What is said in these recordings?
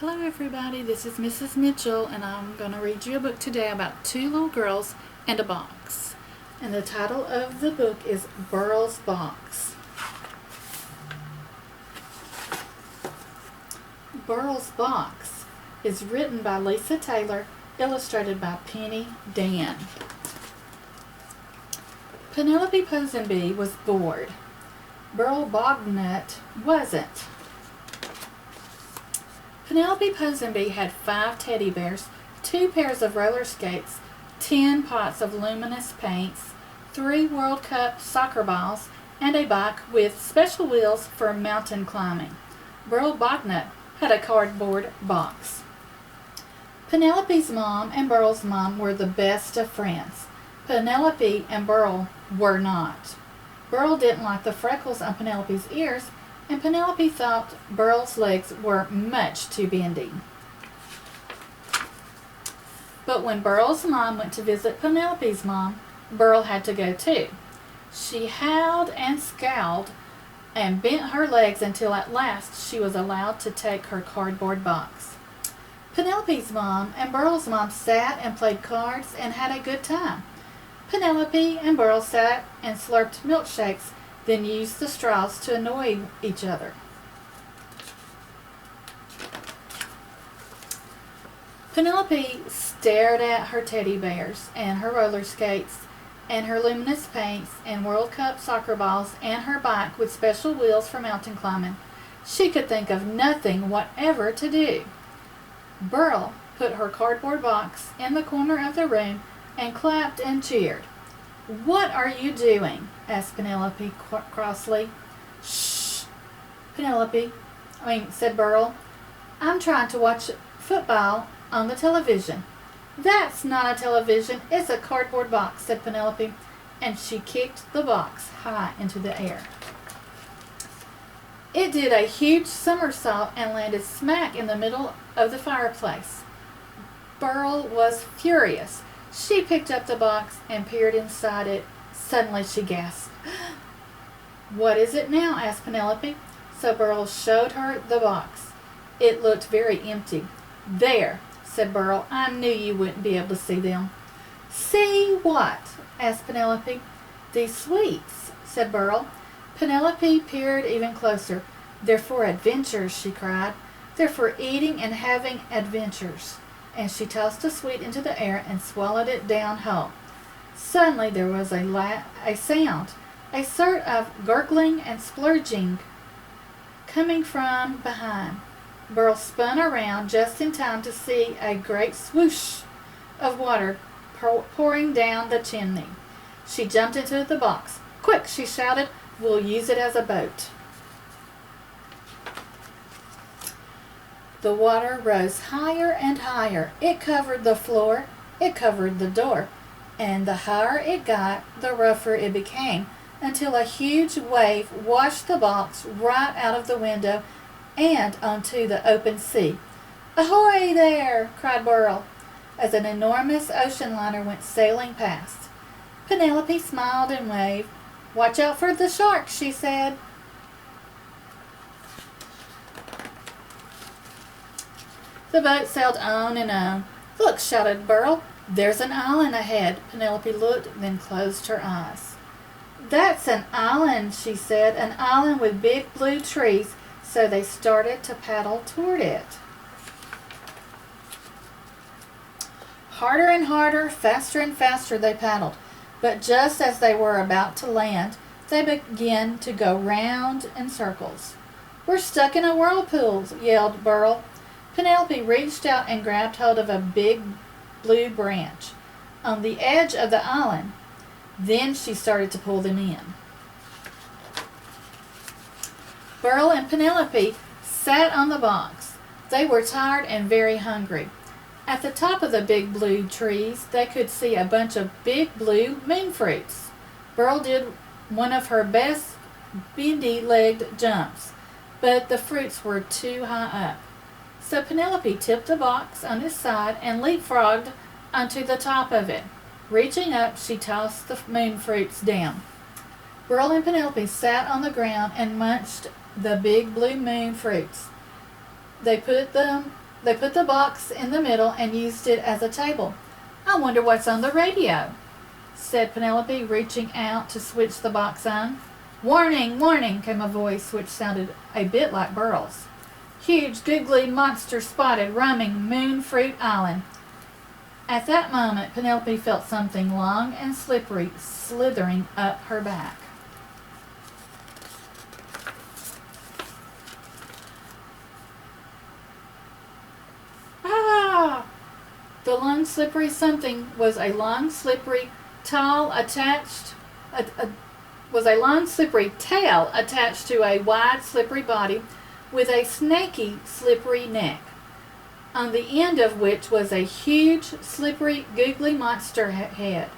Hello everybody, this is Mrs. Mitchell and I'm going to read you a book today about two little girls and a box. And the title of the book is Beryl's Box. Beryl's Box is written by Lisa Taylor, illustrated by Penny Dan. Penelope Posenbee was bored. Beryl Bognut wasn't. Penelope Posenbee had 5 teddy bears, 2 pairs of roller skates, 10 pots of luminous paints, 3 World Cup soccer balls, and a bike with special wheels for mountain climbing. Beryl Bognut had a cardboard box. Penelope's mom and Beryl's mom were the best of friends. Penelope and Beryl were not. Beryl didn't like the freckles on Penelope's ears, and Penelope thought Beryl's legs were much too bendy. But when Beryl's mom went to visit Penelope's mom, Beryl had to go too. She howled and scowled and bent her legs until at last she was allowed to take her cardboard box. Penelope's mom and Beryl's mom sat and played cards and had a good time. Penelope and Beryl sat and slurped milkshakes, then used the straws to annoy each other. Penelope stared at her teddy bears and her roller skates and her luminous paints and World Cup soccer balls and her bike with special wheels for mountain climbing. She could think of nothing whatever to do. Beryl put her cardboard box in the corner of the room and clapped and cheered. "What are you doing?" asked Penelope crossly. "Shh, said Beryl. "I'm trying to watch football on the television." "That's not a television, it's a cardboard box," said Penelope, and she kicked the box high into the air. It did a huge somersault and landed smack in the middle of the fireplace. Beryl was furious. She picked up the box and peered inside it. Suddenly she gasped. "What is it now?" asked Penelope. So Beryl showed her the box. It looked very empty. "There," said Beryl. "I knew you wouldn't be able to see them." "See what?" asked Penelope. "These sweets," said Beryl. Penelope peered even closer. "They're for adventures," she cried. "They're for eating and having adventures." And she tossed a sweet into the air and swallowed it down whole. Suddenly there was a sound, a sort of gurgling and splurging coming from behind. Beryl spun around just in time to see a great swoosh of water pouring down the chimney. She jumped into the box. "Quick," she shouted, "we'll use it as a boat." The water rose higher and higher. It covered the floor, it covered the door, and the higher it got, the rougher it became, until a huge wave washed the box right out of the window and onto the open sea. "Ahoy there!" cried Beryl, as an enormous ocean liner went sailing past. Penelope smiled and waved. "Watch out for the sharks," she said. The boat sailed on and on. "Look," shouted Beryl. "There's an island ahead." Penelope looked, then closed her eyes. "That's an island," she said, "an island with big blue trees." So they started to paddle toward it. Harder and harder, faster and faster they paddled. But just as they were about to land, they began to go round in circles. "We're stuck in a whirlpool," yelled Beryl. Penelope reached out and grabbed hold of a big blue branch on the edge of the island. Then she started to pull them in. Beryl and Penelope sat on the box. They were tired and very hungry. At the top of the big blue trees, they could see a bunch of big blue moon fruits. Beryl did one of her best bendy-legged jumps, but the fruits were too high up. So Penelope tipped the box on its side and leapfrogged onto the top of it. Reaching up, she tossed the moon fruits down. Beryl and Penelope sat on the ground and munched the big blue moon fruits. They put them They put the box in the middle and used it as a table. "I wonder what's on the radio," said Penelope, reaching out to switch the box on. "Warning, warning," came a voice which sounded a bit like Beryl's. "Huge, googly monster spotted roaming Moon Fruit Island." At that moment, Penelope felt something long and slippery slithering up her back. Ah! The long, slippery something was a long, slippery, tail attached to a wide, slippery body with a snaky, slippery neck, on the end of which was a huge, slippery, googly monster head.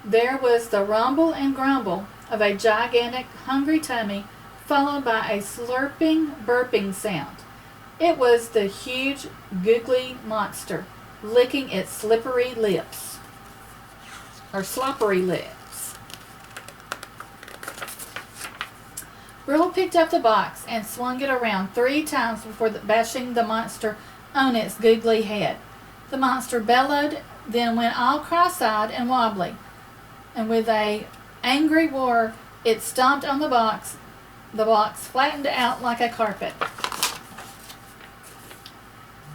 There was the rumble and grumble of a gigantic, hungry tummy, followed by a slurping, burping sound. It was the huge, googly monster licking its slippery lips, or sloppery lips. Beryl picked up the box and swung it around 3 times before bashing the monster on its googly head. The monster bellowed, then went all cross-eyed and wobbly, and with an angry roar, it stomped on the box. The box flattened out like a carpet.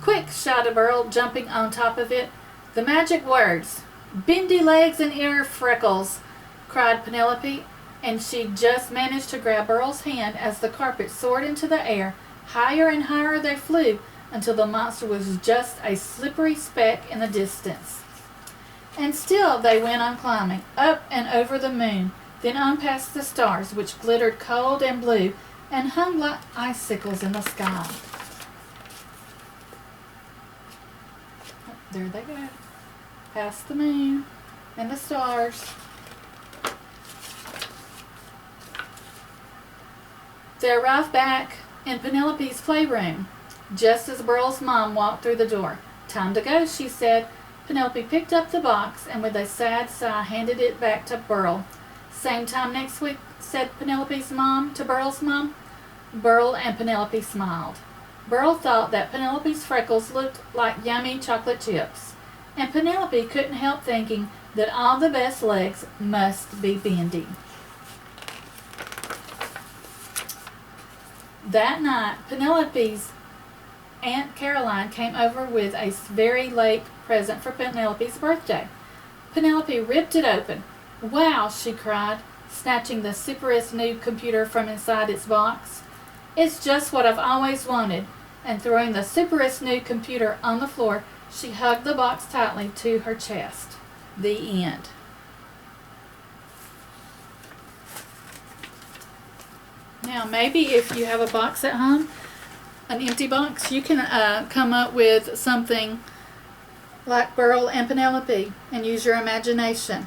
"Quick!" shouted Beryl, jumping on top of it. "The magic words. Bendy legs and ear freckles," cried Penelope, and she just managed to grab Beryl's hand as the carpet soared into the air. Higher and higher they flew until the monster was just a slippery speck in the distance. And still they went on climbing, up and over the moon, then on past the stars, which glittered cold and blue and hung like icicles in the sky. There they go, past the moon and the stars. They arrived back in Penelope's playroom, just as Beryl's mom walked through the door. "Time to go," she said. Penelope picked up the box and with a sad sigh handed it back to Beryl. "Same time next week," said Penelope's mom to Beryl's mom. Beryl and Penelope smiled. Beryl thought that Penelope's freckles looked like yummy chocolate chips, and Penelope couldn't help thinking that all the best legs must be bendy. That night, Penelope's Aunt Caroline came over with a very late present for Penelope's birthday. Penelope ripped it open. "Wow!" she cried, snatching the superest new computer from inside its box. "It's just what I've always wanted." And throwing the superest new computer on the floor, she hugged the box tightly to her chest. The end. Now, maybe if you have a box at home, an empty box, you can come up with something like Beryl and Penelope and use your imagination.